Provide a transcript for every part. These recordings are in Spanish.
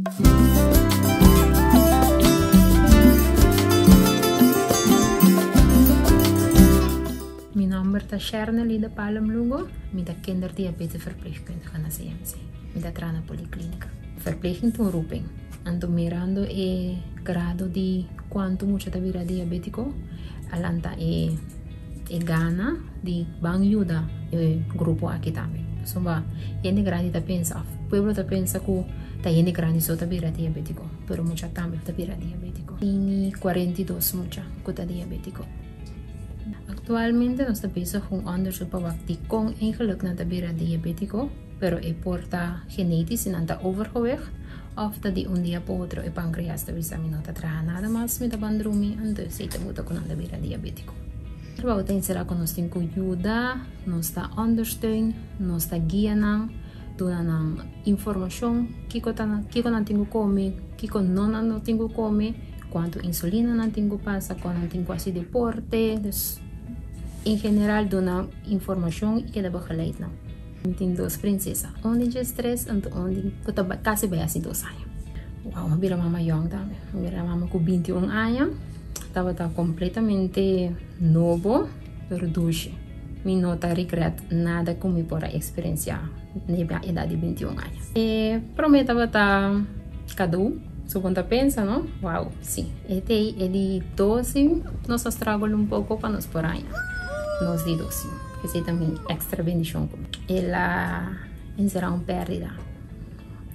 Mijn naam is Shernelide Palmlugo, met de kinderdiabetesverpleegkundige na CMC, met de Trana Policlínica. Verpleging toeroeping. Anto mirando e grado di quanto mucho tabira diabetico, alanta e gana di bang ayuda e grupo aqui também. Somba, yende grande ta pensa, pueblo ta pensa que ta yende grande só tabira diabetico, pero mucha também tabira diabetico. Ini 42 mucha kuta diabetico. Actualmente nós estamos com onderzoek para die kon eigenlijk naar de diabetico, pero e porta genetisch en anta overgewicht, of dat die un dia por otro e pancreas te visa minota traja nada más met de bandrumi, entonces se te muta con de diabetico. Terwijl te insera con nos tinko ayuda, nos da ondersteun, nos da guia doen informação, kiko nan tingo come, kiko non tingo come, quanto insulina nan tingo pasa, quanto tingo así deporte, dus em geral dona informação e que dá begeleid não. Tem duas princesas, onde de stress e onde que quase bem assim 2 anos. Uau, uma vira mama young também, uma vira mama com 21 anos, estava completamente novo, pero dulce. Me nota regret nada com me por a experiência na idade de 21 anos. E prometava estar cada so quando pensa, não? Uau, sim. Ele 12, nós struggle pouco para nos por aí. Nos di 12, que sei também extra bendição. Ela será pérdida.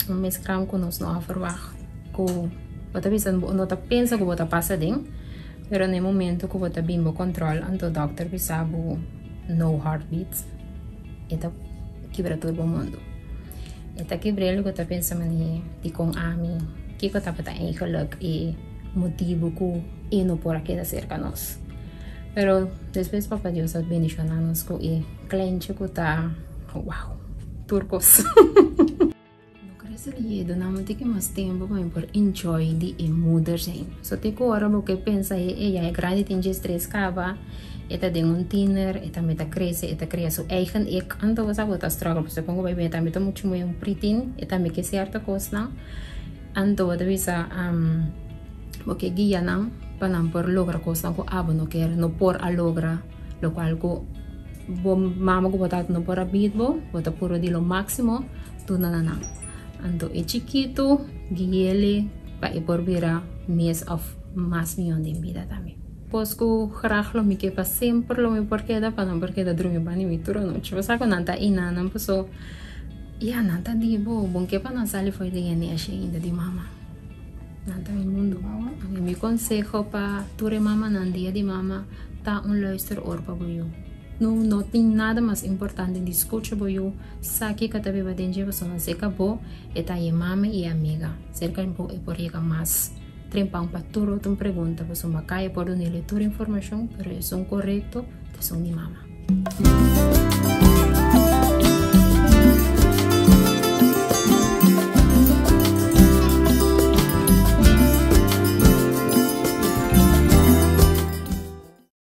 Mês cram que nós não verwacht. Que você pensa que você passa bem, mas no momento que você bimbo controle, então o doctor pensava no heartbeat, eta quebra todo o mundo. Eta quebra o que você pensa de com ami, que você está eigenlijk e motivo que não por aqui da cerca nós. Pero después papá Dios ha bendicionado con el cliente que está, wow, turcos. No creo que donamos más tiempo para enjoy de moeder zijn. So te ahora porque pensa ella es grande, tiene 3 cava, esta de un tiener, esta meta crece, esta crea su eigen ik, entonces vas a botar struggle, pues pongo bebé, esta meta mucho muy un pritin, esta me que cierta cosa, entonces visa porque guía no para por lograr cosas que abo no quer no por a logra lo cual ko mama ko botar no por a bitbo bota puro di lo máximo tu nanana ando e chiquito guiele pa e por vira mes of más millón de vida también pues ko graag lo mi que pa sempre lo mi porque da para porque da drumi bani mi turo no chivo sa con nanta ina nan so ya nanta di bon que pa na sale foi de gene ashe inda di mama nada in mundo. Mi consejo para tu mama nan dia de mama ta un luister oor pa boyo. No tem nada mais importante de escutar boyo. Saki que tabe badenje você não se acabou eta e mama e amiga. Cerca bo e por llega mais. Trempang pa turo tum pergunta você uma caia por donde le tu informação, pero é correto, te son de mama.